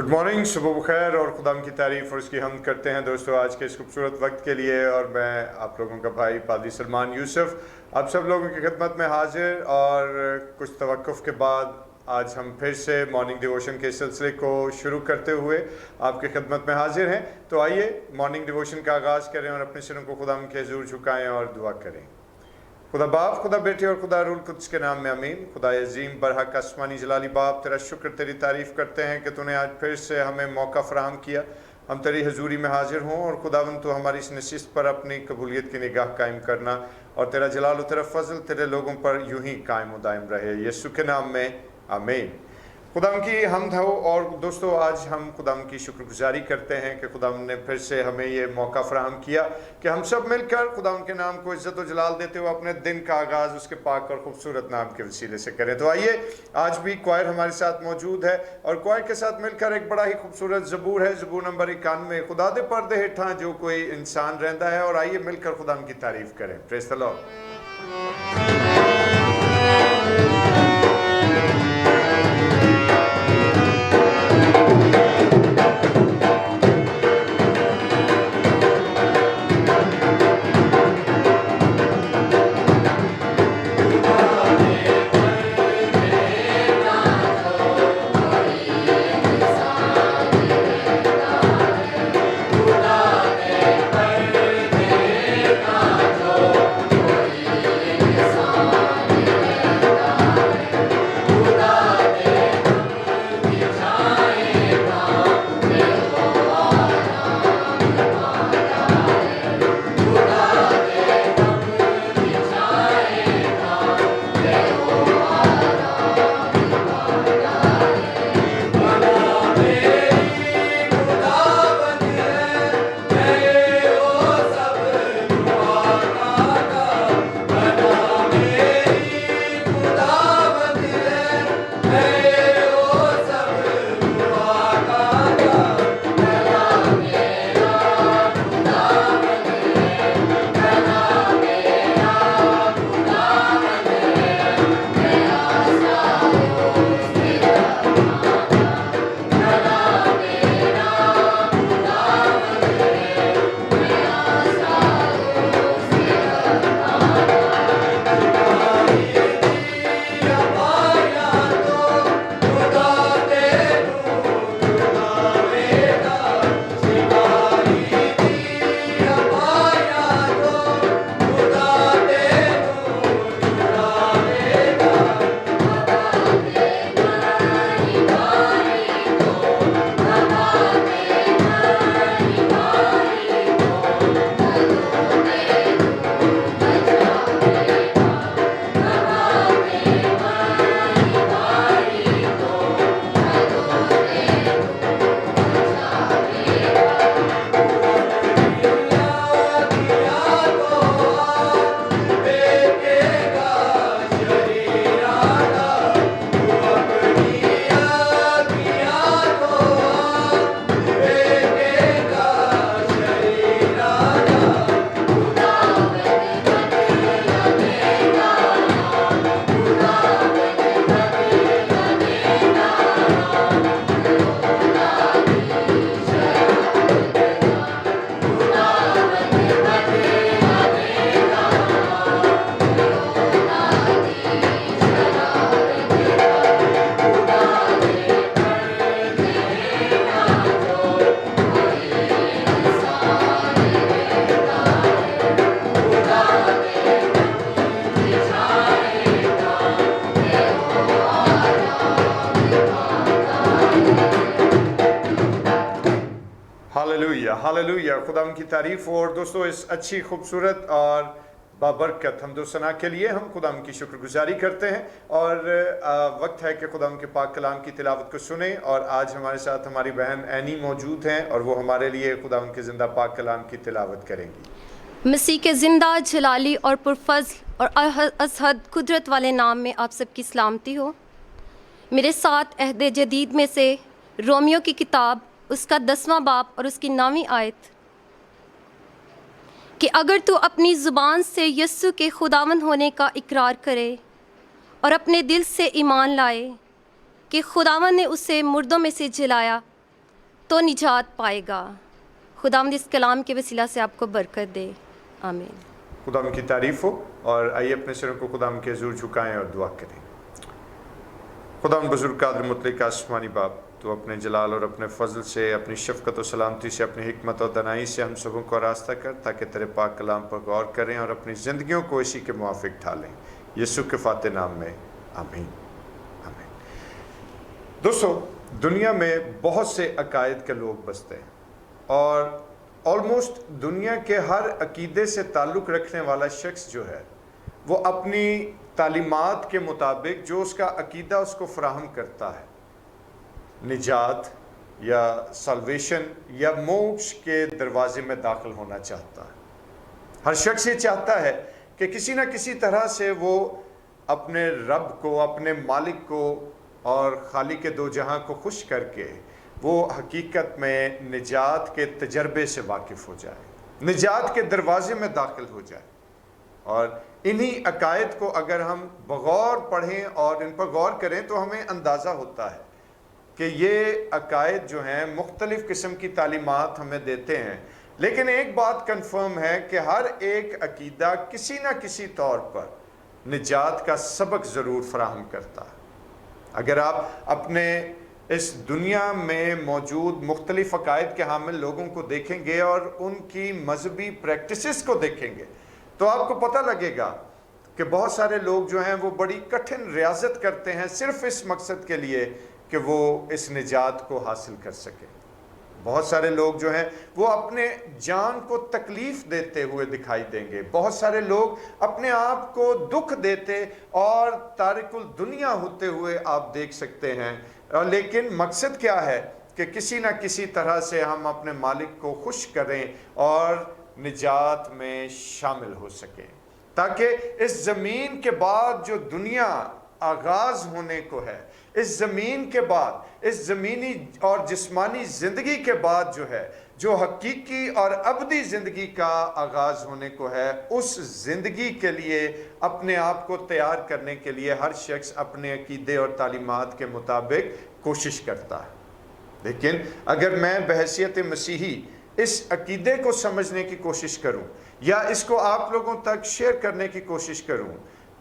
Good morning, सुबह बखैर और खुदाम की तारीफ़ और उसकी हम करते हैं दोस्तों आज के इस खूबसूरत वक्त के लिए। और मैं आप लोगों का भाई पादरी सलमान यूसुफ आप सब लोगों की खिदमत में हाजिर। और कुछ तवक्कुफ़ के बाद आज हम फिर से मॉर्निंग डिवोशन के सिलसिले को शुरू करते हुए आपकी खिदमत में हाजिर हैं। तो आइए मॉर्निंग डिवोशन का आगाज़ करें और अपने सिरों को खुदाम के हुज़ूर झुकाएँ और दुआ करें। खुदा बाप, खुदा बेटे और खुदा रूल कुद्स के नाम में आमीन। खुदा अजीम बरहक आसमानी जलाली बाप, तेरा शुक्र तेरी तारीफ़ करते हैं कि तूने आज फिर से हमें मौका फराहम किया हम तेरी हजूरी में हाजिर हों। और खुदावंद तो हमारी इस नशिस्त पर अपनी कबूलियत की निगाह कायम करना और तेरा जलाल तेरा फजल तेरे लोगों पर यूं ही कायम व दायम रहे, यीशु के नाम में आमीन। खुदाम की हमद हो। और दोस्तों आज हम खुदाम की शुक्रगुजारी करते हैं कि खुदाम ने फिर से हमें ये मौका फराहम किया कि हम सब मिलकर खुदाम के नाम को इज़्ज़त व जलाल देते हुए अपने दिन का आगाज़ उसके पाक और ख़ूबसूरत नाम के वसीले से करें। तो आइए, आज भी क्वायर हमारे साथ मौजूद है और क्वायर के साथ मिलकर एक बड़ा ही खूबसूरत ज़बूर है, ज़बूर नंबर 91, खुदा दे पर्दे हेठा जो कोई इंसान रहता है। और आइए मिलकर खुदाम की तारीफ़ करें। Praise the Lord. हालेलुया, खुदाम की तारीफ़। और दोस्तों इस अच्छी खूबसूरत और बाबरकत हमदो सना के लिए हम खुदाम की शुक्रगुजारी करते हैं। और वक्त है कि खुदाम के पाक कलाम की तिलावत को सुने। और आज हमारे साथ हमारी बहन एनी मौजूद हैं और वो हमारे लिए खुदाम के ज़िंदा पाक कलाम की तिलावत करेंगी। मसीह के ज़िंदा जलाली और पुरफज़ल और असहद कुदरत वाले नाम में आप सबकी सलामती हो। मेरे साथ अहद जदीद में से रोमियो की किताब उसका 10वां बाब और उसकी 9वीं आयत कि अगर तू अपनी ज़ुबान से यस्सु के खुदावंद होने का इकरार करे और अपने दिल से ईमान लाए कि खुदावंद ने उसे मुर्दों में से जिलाया तो निजात पाएगा। खुदावंद इस कलाम के वसीला से आपको बरकत दे, आमीन। खुदाम की तारीफ हो। और आइए अपने सिरों को खुदाम के हजूर झुकाएं और दुआ करें। खुदाम बुजुर्ग कादिर मुतलक आसमानी बाप, तो अपने जलाल और अपने फजल से, अपनी शफकत और सलामती से, अपनी हिकमत और दनाई से हम सबों को रास्ता कर, ताकि तेरे पाक कलाम पर गौर करें और अपनी ज़िंदगियों को इसी के मुआफिक ढालें। यीशु के फाते नाम में आमीन, आमीन। दोस्तों, दुनिया में बहुत से अकायद के लोग बसते हैं और ऑलमोस्ट दुनिया के हर अकीदे से ताल्लुक़ रखने वाला शख्स जो है वो अपनी तालीमात के मुताबिक जो उसका अकीदा उसको फ़राहम करता है, निजात या सल्वेशन या मोक्ष के दरवाज़े में दाखिल होना चाहता है। हर शख्स ये चाहता है कि किसी न किसी तरह से वो अपने रब को, अपने मालिक को और खालिक के दो जहां को खुश करके वो हकीकत में निजात के तजर्बे से वाकिफ़ हो जाए, निजात के दरवाज़े में दाखिल हो जाए। और इन्हीं अकायद को अगर हम बगौर पढ़ें और इन पर गौर करें तो हमें अंदाज़ा होता है कि ये अकायद जो हैं मुख्तलिफ़ किस्म की तालीमात हमें देते हैं, लेकिन एक बात कन्फर्म है कि हर एक अकीदा किसी न किसी तौर पर निजात का सबक ज़रूर फराहम करता है। अगर आप अपने इस दुनिया में मौजूद मुख्तलिफ़ अकायद के हामिल लोगों को देखेंगे और उनकी मजहबी प्रैक्टिसेस को देखेंगे तो आपको पता लगेगा कि बहुत सारे लोग जो हैं वो बड़ी कठिन रियाजत करते हैं सिर्फ़ इस मकसद के लिए कि वो इस निजात को हासिल कर सकें। बहुत सारे लोग जो हैं वो अपने जान को तकलीफ़ देते हुए दिखाई देंगे। बहुत सारे लोग अपने आप को दुख देते और तारिकुल दुनिया होते हुए आप देख सकते हैं। लेकिन मकसद क्या है कि किसी न किसी तरह से हम अपने मालिक को खुश करें और निजात में शामिल हो सकें, ताकि इस ज़मीन के बाद जो दुनिया आगाज़ होने को है, इस ज़मीन के बाद, इस ज़मीनी और जिस्मानी ज़िंदगी के बाद जो है, जो हकीकी और अबदी ज़िंदगी का आगाज़ होने को है, उस ज़िंदगी के लिए अपने आप को तैयार करने के लिए हर शख्स अपने अकीदे और तालीमात के मुताबिक कोशिश करता है। लेकिन अगर मैं बहैसियत मसीही इस अकीदे को समझने की कोशिश करूं या इसको आप लोगों तक शेयर करने की कोशिश करूं,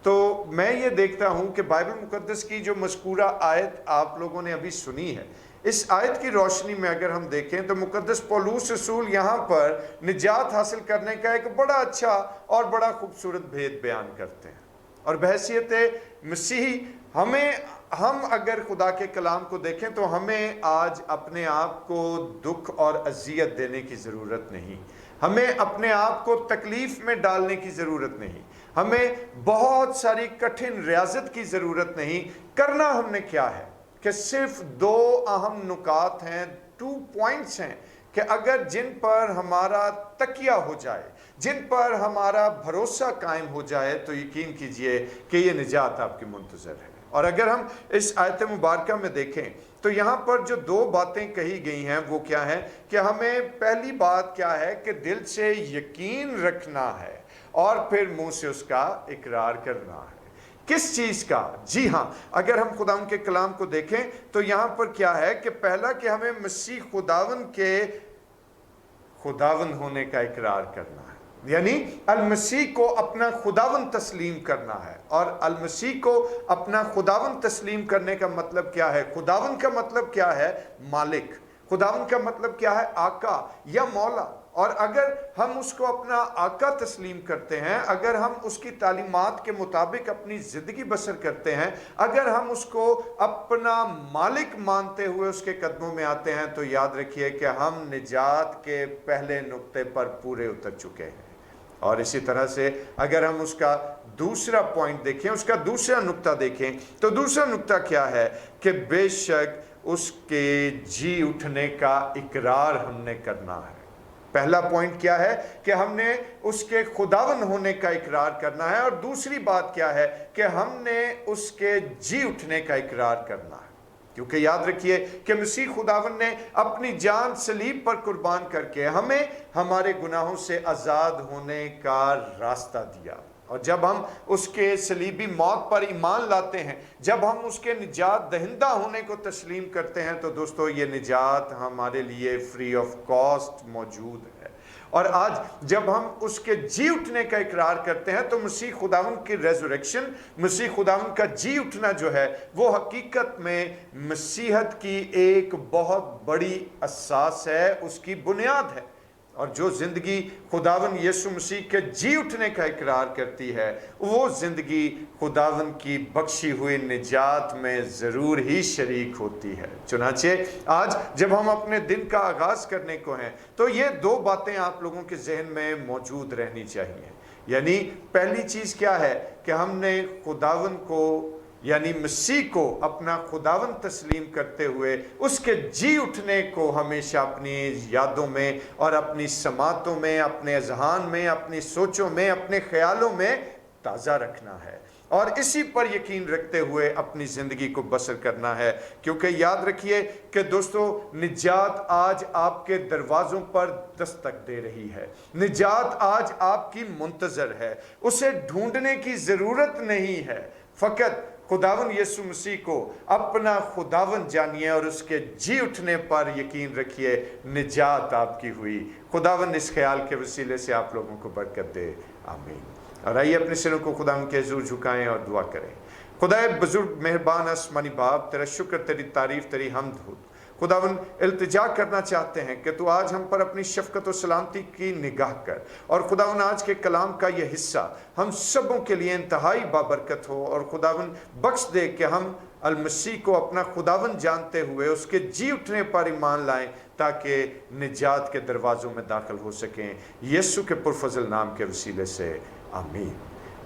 तो मैं ये देखता हूं कि बाइबल मुकद्दस की जो मज़कूरा आयत आप लोगों ने अभी सुनी है, इस आयत की रोशनी में अगर हम देखें तो मुकद्दस पौलुस रसूल यहाँ पर निजात हासिल करने का एक बड़ा अच्छा और बड़ा खूबसूरत भेद बयान करते हैं। और बहैसियत मसीही हम अगर खुदा के कलाम को देखें तो हमें आज अपने आप को दुख और अजियत देने की ज़रूरत नहीं, हमें अपने आप को तकलीफ़ में डालने की ज़रूरत नहीं, हमें बहुत सारी कठिन रियाजत की ज़रूरत नहीं। करना हमने क्या है कि सिर्फ दो अहम नुकात हैं, 2 पॉइंट्स हैं कि अगर जिन पर हमारा तकिया हो जाए, जिन पर हमारा भरोसा कायम हो जाए तो यकीन कीजिए कि ये निजात आपकी मुंतज़र है। और अगर हम इस आयत मुबारका में देखें तो यहाँ पर जो 2 बातें कही गई हैं वो क्या है कि हमें पहली बात क्या है कि दिल से यकीन रखना है और फिर मुंह से उसका इकरार करना है। किस चीज़ का? जी हाँ, अगर हम खुदावन के कलाम को देखें तो यहाँ पर क्या है कि पहला कि हमें मसीह खुदावन के खुदावन होने का इकरार करना है, यानी अल-मसीह को अपना खुदावन तस्लीम करना है। और अल-मसीह को अपना खुदावन तस्लीम करने का मतलब क्या है? खुदावन का मतलब क्या है? मालिक। खुदावन का मतलब क्या है? आका या मौला। और अगर हम उसको अपना आका तस्लीम करते हैं, अगर हम उसकी तालीमात के मुताबिक अपनी ज़िंदगी बसर करते हैं, अगर हम उसको अपना मालिक मानते हुए उसके कदमों में आते हैं, तो याद रखिए कि हम निजात के पहले नुक्ते पर पूरे उतर चुके हैं। और इसी तरह से अगर हम उसका दूसरा पॉइंट देखें, उसका दूसरा नुक्ता देखें, तो दूसरा नुक्ता क्या है कि बेशक उसके जी उठने का इकरार हमने करना है। पहला पॉइंट क्या है कि हमने उसके खुदावन होने का इकरार करना है, और दूसरी बात क्या है कि हमने उसके जी उठने का इकरार करना है। क्योंकि याद रखिए कि मसीह खुदावन ने अपनी जान सलीब पर कुर्बान करके हमें हमारे गुनाहों से आज़ाद होने का रास्ता दिया। اور جب ہم اس کے صلیبی موت پر ایمان لاتے ہیں، جب ہم اس کے نجات دہندہ ہونے کو تسلیم کرتے ہیں، تو دوستو یہ نجات ہمارے لیے فری آف کاسٹ موجود ہے۔ اور آج جب ہم اس کے جی اٹھنے کا اقرار کرتے ہیں تو مسیح خداوند کی ریزوریکشن، مسیح خداوند کا جی اٹھنا جو ہے وہ حقیقت میں مسیحت کی ایک بہت بڑی اساس ہے، اس کی بنیاد ہے۔ اور جو زندگی خداوند یسوع مسیح کے جی اٹھنے کا اقرار کرتی ہے، وہ زندگی خداوند کی بخشی ہوئی نجات میں ضرور ہی شریک ہوتی ہے۔ چنانچہ آج جب ہم اپنے دن کا آغاز کرنے کو ہیں تو یہ دو باتیں آپ لوگوں کے ذہن میں موجود رہنی چاہیے۔ یعنی پہلی چیز کیا ہے کہ ہم نے خداوند کو یعنی مسیح کو اپنا خداوند تسلیم کرتے ہوئے اس کے جی اٹھنے کو ہمیشہ اپنی یادوں میں اور اپنی سماعتوں میں، اپنے اذہان میں، اپنی سوچوں میں، اپنے خیالوں میں تازہ رکھنا ہے، اور اسی پر یقین رکھتے ہوئے اپنی زندگی کو بسر کرنا ہے۔ کیونکہ یاد رکھیے کہ دوستو، نجات آج آپ کے دروازوں پر دستک دے رہی ہے، نجات آج آپ کی منتظر ہے، اسے ڈھونڈنے کی ضرورت نہیں ہے، فقط خداوند یسوع مسیح کو اپنا خداوند جانیے اور اس کے جی اٹھنے پر یقین رکھیے، نجات آپ کی ہوئی۔ خداوند اس خیال کے وسیلے سے آپ لوگوں کو برکت دے، آمین۔ اور آئیے اپنے سروں کو خداوند کے حضور جھکائیں اور دعا کریں۔ خدائے بزرگ مہربان آسمانی باپ، تیرا شکر، تیری تعریف، تیری حمد ہو۔ خداوند التجا کرنا چاہتے ہیں کہ تو آج ہم پر اپنی شفقت و سلامتی کی نگاہ کر، اور خداوند آج کے کلام کا یہ حصہ ہم سبوں کے لیے انتہائی بابرکت ہو، اور خداوند بخش دے کہ ہم المسیح کو اپنا خداوند جانتے ہوئے اس کے جی اٹھنے پر ایمان لائیں تاکہ نجات کے دروازوں میں داخل ہو سکیں، یسوع کے پرفضل نام کے وسیلے سے، آمین۔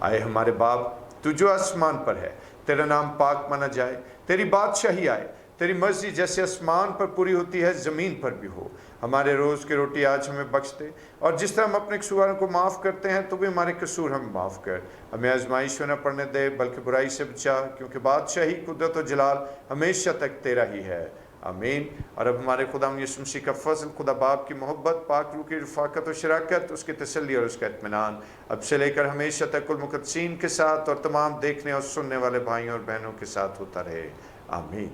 آئے ہمارے باپ، تو جو آسمان پر ہے، تیرا نام پاک مانا جائے، تیری بادشاہی آئے، تیری مرضی جیسے آسمان پر پوری ہوتی ہے زمین پر بھی ہو۔ ہمارے روز کی روٹی آج ہمیں بخش دے، اور جس طرح ہم اپنے قصورواروں کو معاف کرتے ہیں تو بھی ہمارے قصور ہمیں معاف کر۔ ہمیں آزمائش میں نہ پڑنے دے بلکہ برائی سے بچا، کیونکہ بادشاہی، قدرت و جلال ہمیشہ تک تیرا ہی ہے، آمین۔ اور اب ہمارے خداوند یسوع مسیح کا فضل، خدا باپ کی محبت، پاک روح کی رفاقت و شراکت، اس کی تسلی اور اس کا اطمینان اب سے لے کر ہمیشہ تک کل مقدسین کے ساتھ اور تمام دیکھنے اور سننے والے بھائیوں اور بہنوں کے ساتھ ہوتا رہے، آمین۔